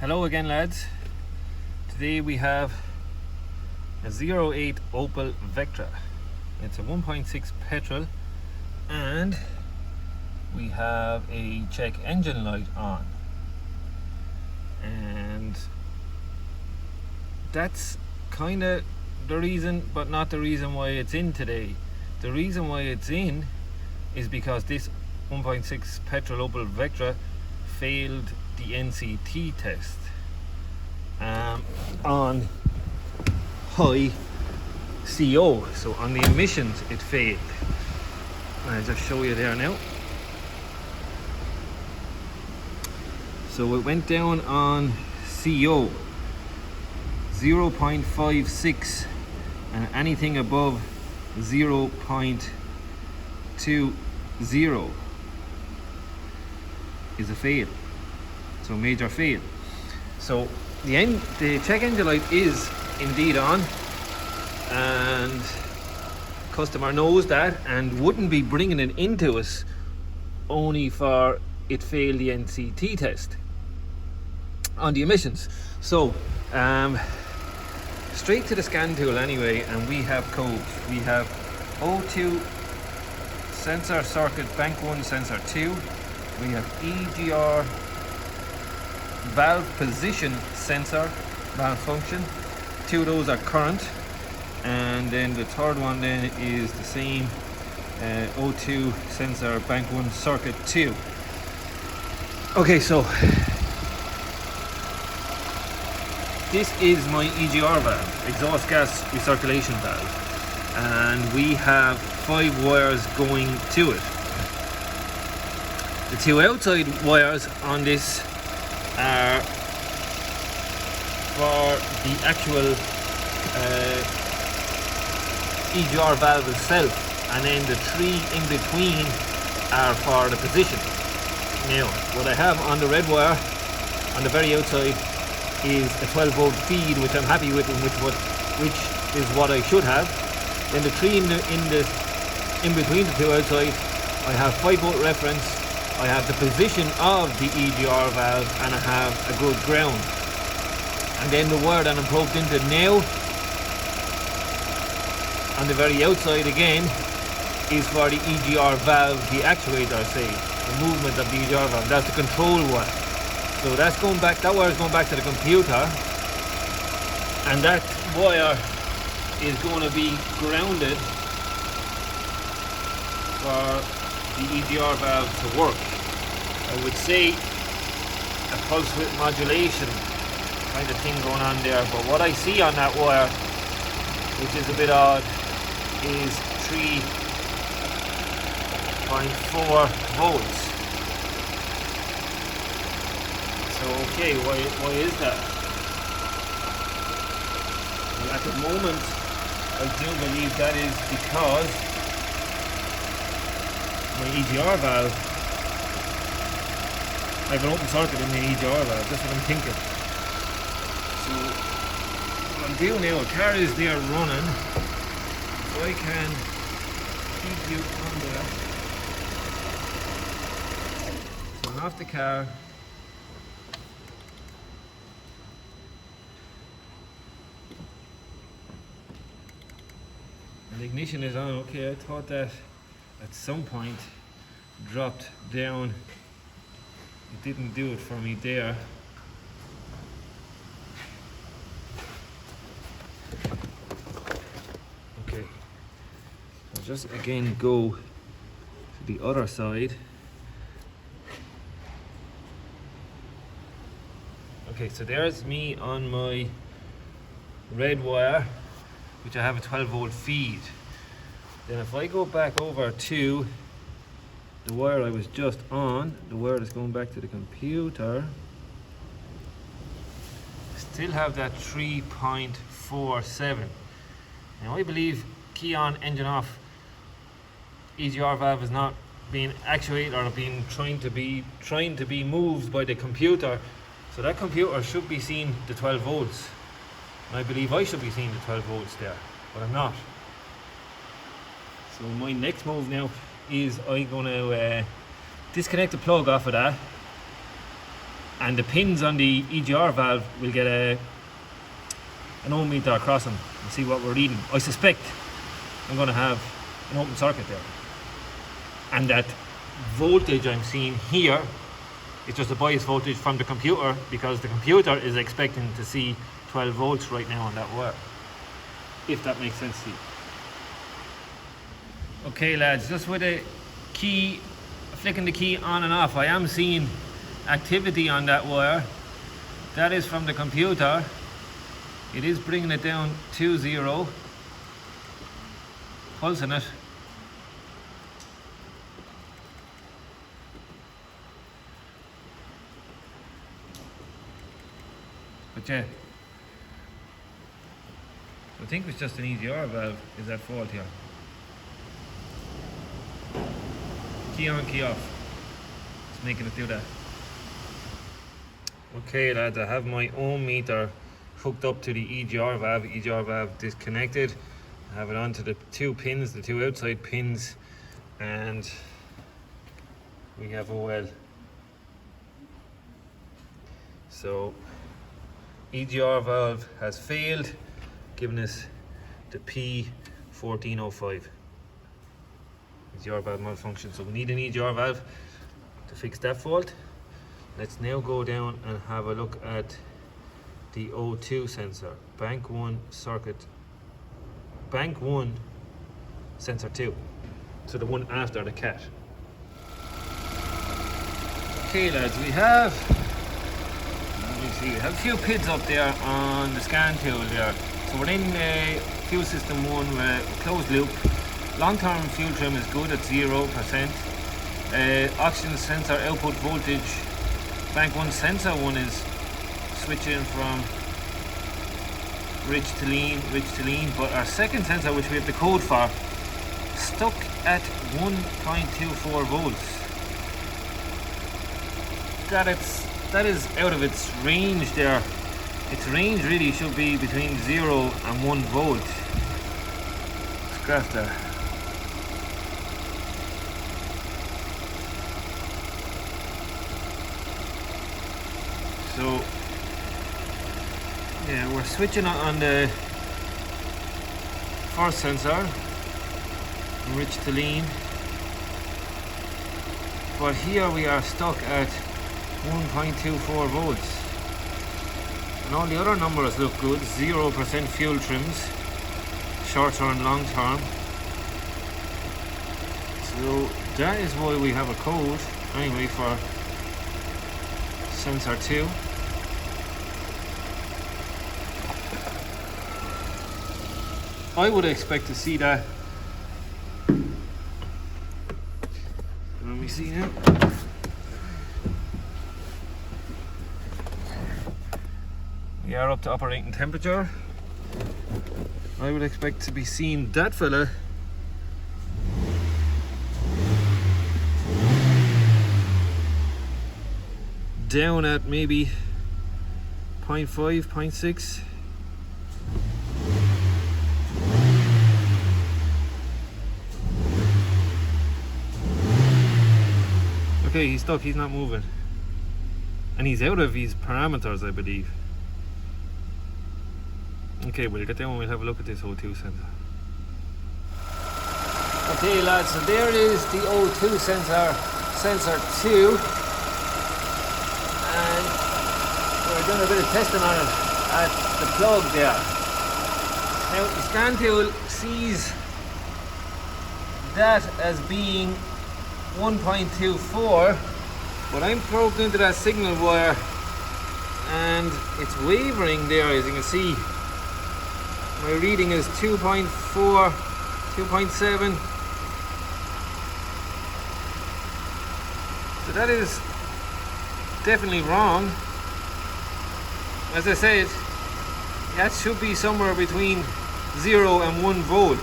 Hello again, lads. Today we have a 08 Opel Vectra. It's a 1.6 petrol and we have a check engine light on, and that's kind of the reason, but not the reason why it's in today. The reason why it's in is because this 1.6 petrol Opel Vectra failed the NCT test on high CO, so on the emissions it failed. I'll just show you there now. So it went down on CO 0.56, and anything above 0.20 is a fail, so major fail. So the check engine light is indeed on, and customer knows that and wouldn't be bringing it into us only for it failed the NCT test on the emissions. So straight to the scan tool anyway, and we have codes. We have O2 sensor circuit bank 1 sensor 2, we have EGR valve position sensor malfunction. 2 of those are current, and then the third one then is the same O2 sensor bank 1 circuit 2. Okay, so this is my EGR valve, exhaust gas recirculation valve, and we have 5 wires going to it. The 2 outside wires on this are for the actual EGR valve itself, and then the 3 in between are for the position. Now, what I have on the red wire on the very outside is a 12 volt feed, which I'm happy with, and which is what I should have. Then the 3 in between the 2 outside, I have 5 volt reference, I have the position of the EGR valve, and I have a good ground. And then the wire that I'm plugged into now on the very outside again is for the EGR valve, the actuator, say, the movement of the EGR valve. That's the control wire. So that's going back, that wire is going back to the computer, and that wire is going to be grounded for the EGR valve to work. I would say a pulse width modulation kind of thing going on there, but what I see on that wire, which is a bit odd, is 3.4 volts. So okay, why is that? Well, at the moment I do believe that is because my EGR valve, I have an open circuit in the EGR valve. That's what I'm thinking. So what I'll do now, a car is there running, so I can keep you on there. Turn off the car. And the ignition is on. Okay, I thought that at some point dropped down. It didn't do it for me there. Okay, I'll just again go to the other side. Okay, so there's me on my red wire, which I have a 12 volt feed. Then if I go back over to the wire I was just on, the wire that's going back to the computer, I still have that 3.47. Now I believe key on, engine off, EGR valve is not being actuated or being trying to be moved by the computer. So that computer should be seeing the 12 volts. And I believe I should be seeing the 12 volts there, but I'm not. So my next move now is I'm going to disconnect the plug off of that, and the pins on the EGR valve will get an ohm meter across them and see what we're reading. I suspect I'm going to have an open circuit there, and that voltage I'm seeing here is just a bias voltage from the computer, because the computer is expecting to see 12 volts right now on that wire, if that makes sense to you. Okay lads, just with the key, flicking the key on and off, I am seeing activity on that wire. That is from the computer. It is bringing it down to 0, pulsing it. But yeah, I think it's just an EGR valve is at fault here. Key on, key off. It's making it do that. Okay lads, I have my ohm meter hooked up to the EGR valve. EGR valve disconnected. I have it onto the two pins, the two outside pins, and we have a well. So EGR valve has failed, giving us the P1405. EGR valve malfunction. So we need an EGR valve to fix that fault. Let's now go down and have a look at the O2 sensor. Bank 1 circuit. Bank 1 sensor 2. So the one after the cat. Okay lads, we have a few PIDs up there on the scan tool there. So we're in fuel system 1 with a closed loop. Long-term fuel trim is good at 0%. Oxygen sensor output voltage, bank 1 sensor 1 is switching from rich to lean, but our second sensor, which we have the code for, stuck at 1.24 volts. That is out of its range there. Its range really should be between 0 and 1 volt. Scratch that. So yeah, we're switching on the first sensor from rich to lean, but here we are stuck at 1.24 volts, and all the other numbers look good. 0% fuel trims, short term, long term. So that is why we have a code anyway for sensor 2. I would expect to see that. Let me see now. We are up to operating temperature. I would expect to be seeing that fella down at maybe 0.5, 0.6. Okay, he's stuck, he's not moving. And he's out of his parameters, I believe. Okay, we'll get down and we'll have a look at this O2 sensor. Okay lads, so there is the O2 sensor, sensor 2. And we're doing a bit of testing on it at the plug there. Now the scan tool sees that as being 1.24, but I'm probed into that signal wire and it's wavering there. As you can see, my reading is 2.4, 2.7. So that is definitely wrong. As I said, that should be somewhere between 0 and 1 volt,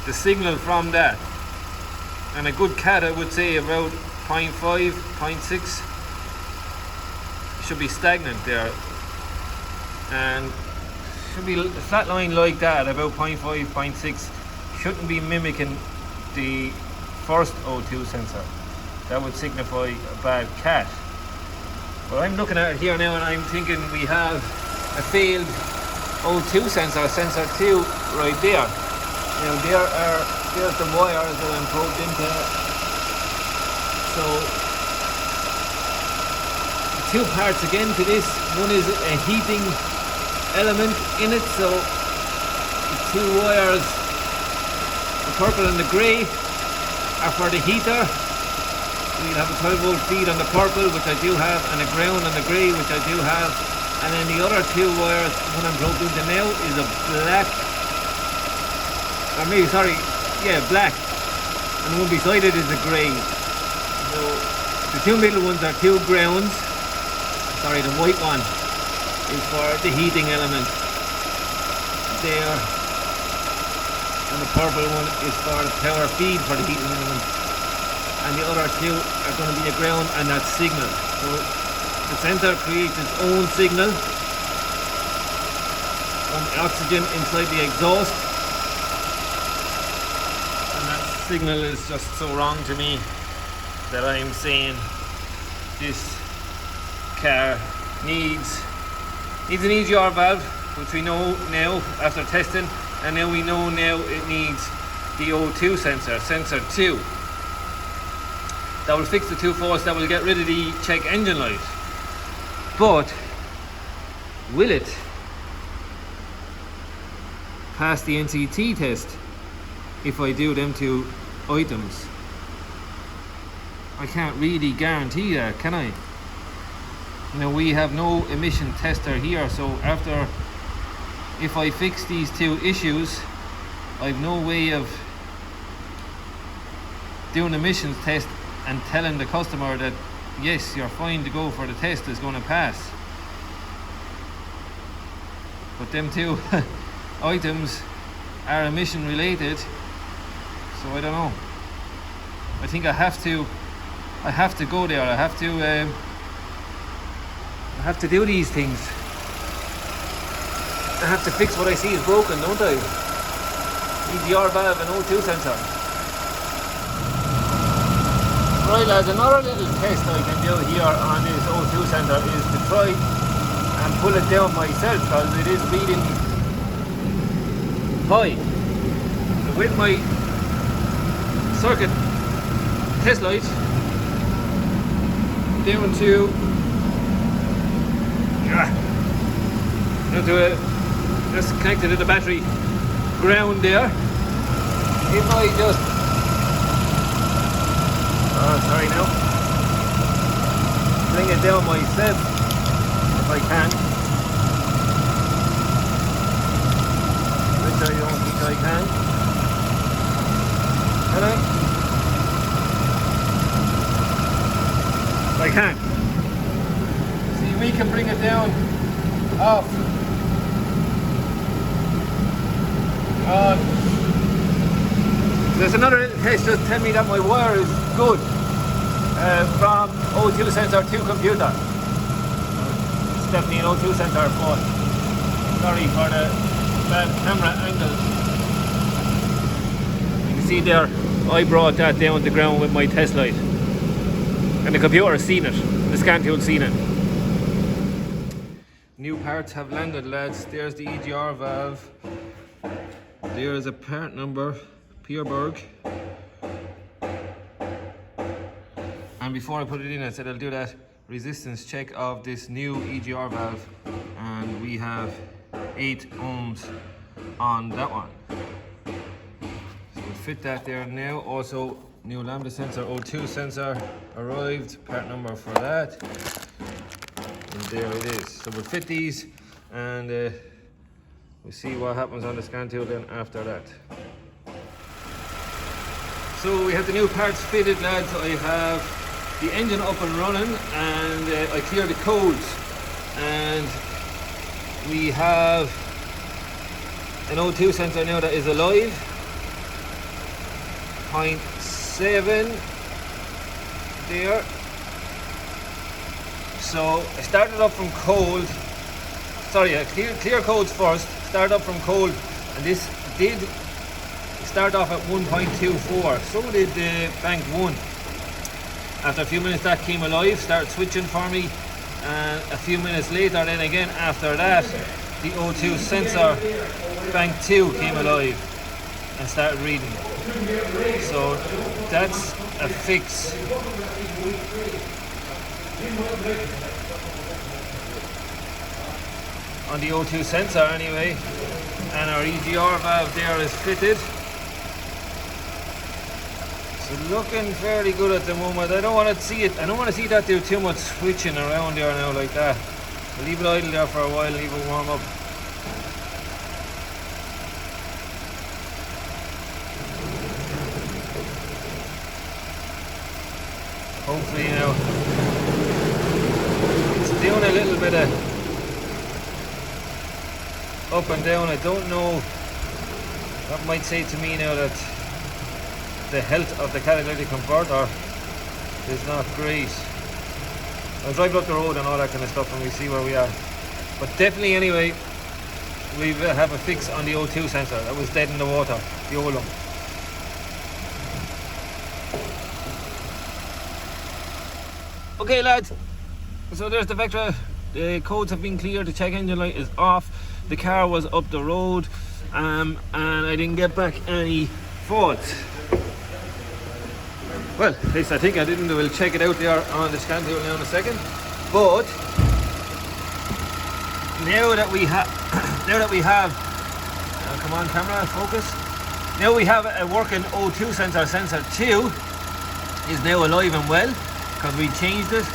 the signal from that. And a good cat, I would say about 0.5, 0.6 should be stagnant there, and should be a flat line like that about 0.5, 0.6 shouldn't be mimicking the first O2 sensor. that would signify a bad cat. But I'm looking at it here now and I'm thinking we have a failed O2 sensor, sensor 2 right there. Now there's the wires that I'm probed into. So two parts again to this. One is a heating element in it, so the two wires, the purple and the grey, are for the heater. We'll have a 12 volt feed on the purple, which I do have, and a ground on the grey, which I do have. And then the other two wires, one I'm probed into now, is a black, black, and the one beside it is a grey. So the two middle ones are two grounds. Sorry, the white one is for the heating element there, and the purple one is for the power feed for the heating element, and the other two are going to be a ground and that signal. So the sensor creates its own signal from the oxygen inside the exhaust, and that signal is just so wrong to me that I'm saying this car needs an EGR valve, which we know now after testing, and now we know it needs the O2 sensor, sensor 2. That will fix the two faults, that will get rid of the check engine light. But will it pass the NCT test if I do them two items? I can't really guarantee that, can I? You know, we have no emission tester here, so if I fix these two issues, I've no way of doing an emissions test and telling the customer that yes, you're fine to go for the test, is going to pass. But them two items are emission related, so I don't know. I think I have to go there. I have to do these things. I have to fix what I see is broken, don't I? EGR valve and O2 sensor. Right lads, another little test I can do here on this O2 sensor is to try and pull it down myself, because it is reading high. So with my circuit test light down to just connected to the battery ground there. If I just bring it down myself, if I can, which I don't think I can. Can I? I can. See, we can bring it down off. There's another little test just tell me that my wire is good from O2 sensor to computer. It's definitely an O2 sensor fault. Sorry for the bad camera angle. You can see there, I brought that down to the ground with my test light, and the computer has seen it, the scan tool seen it. New parts have landed, lads. There's the EGR valve. There's a part number, Pierberg. And before I put it in, I said I'll do that resistance check of this new EGR valve, and we have 8 ohms on that one. So we'll fit that there now. Also, new lambda sensor, O2 sensor arrived, part number for that. And there it is. So we'll fit these, and we'll see what happens on the scan tool then after that. So we have the new parts fitted, lads. I have the engine up and running, and I cleared the codes, and we have an O2 sensor now that is alive, 0.7 there. So I started up from cold. Sorry, I clear codes first, started up from cold, and this did start off at 1.24, so did the bank 1. After a few minutes that came alive, started switching for me, and a few minutes later then again after that the O2 sensor bank 2 came alive and started reading. So that's a fix. On the O2 sensor anyway, and our EGR valve there is fitted. So looking fairly good at the moment. I don't want to see that do too much switching around there now like that. I'll leave it idle there for a while, leave it warm up. Hopefully now it's doing a little bit of up and down. I don't know, that might say to me now that the health of the catalytic converter is not great. I'll drive up the road and all that kind of stuff and we see where we are. But definitely anyway, we have a fix on the O2 sensor. That was dead in the water, the old one. Okay lads, so there's the Vectra. The codes have been cleared, the check engine light is off, the car was up the road, and I didn't get back any faults. Well, at least I think I didn't. We'll check it out there on the scan tool now in a second. But now that we have, come on camera, focus. Now we have a working O2 sensor. Sensor 2 is now alive and well because we changed it.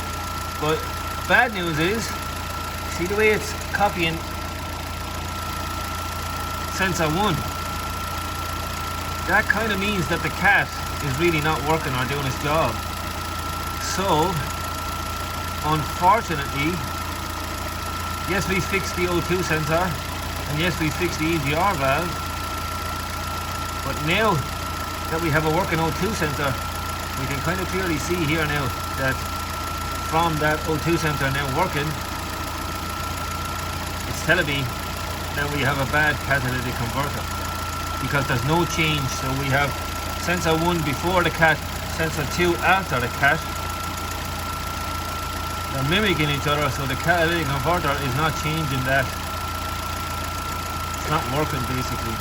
But bad news is, see the way it's copying sensor 1. That kind of means that the cat is really not working or doing its job. So unfortunately, yes, we fixed the O2 sensor and yes, we fixed the EGR valve, but now that we have a working O2 sensor, we can kind of clearly see here now that from that O2 sensor now working, it's telling me that we have a bad catalytic converter because there's no change. So we have sensor 1 before the cat, sensor 2 after the cat. They're mimicking each other, so the catalytic converter is not changing that. It's not working basically.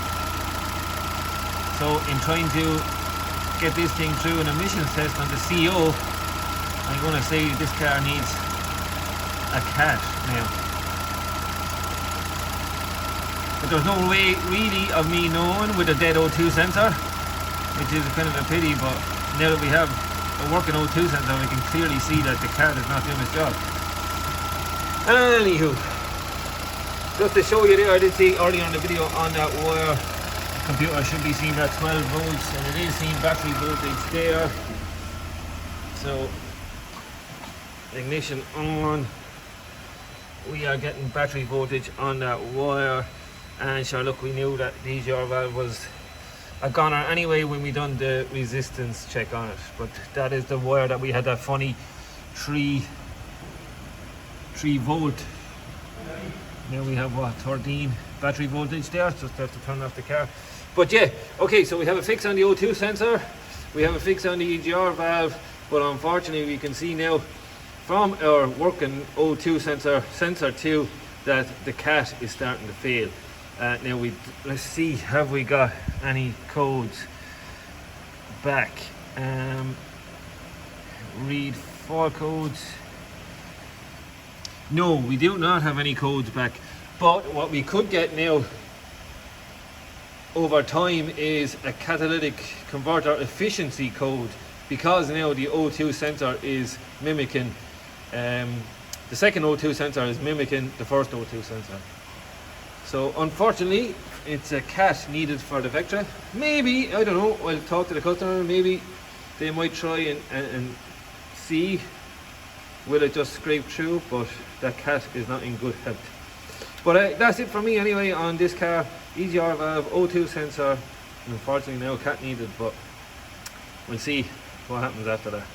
So in trying to get this thing through an emissions test on the CO, I'm going to say this car needs a cat now. But there's no way really of me knowing with a dead O2 sensor, which is kind of a pity, but now that we have a working O2 sensor, we can clearly see that the cat is not doing its job. Anywho, just to show you there, I did see earlier in the video on that wire, the computer should be seeing that 12 volts, and it is seeing battery voltage there. So, ignition on, we are getting battery voltage on that wire, and sure, look, we knew that the EGR valve was a goner anyway when we done the resistance check on it, but that is the wire that we had that funny 3 volt. Now we have what, 13 battery voltage there. Just have to turn off the car. But yeah, okay, so we have a fix on the O2 sensor, we have a fix on the EGR valve, but unfortunately we can see now from our working O2 sensor 2 that the cat is starting to fail. Now let's see, have we got any codes back? Read fault codes. No, we do not have any codes back, but what we could get now over time is a catalytic converter efficiency code, because now the O2 sensor is mimicking the second O2 sensor is mimicking the first O2 sensor. So unfortunately, it's a cat needed for the Vectra. Maybe, I don't know, I'll talk to the customer, maybe they might try and see will it just scrape through, but that cat is not in good health. But that's it for me anyway on this car. EGR valve, O2 sensor, unfortunately now cat needed, but we'll see what happens after that.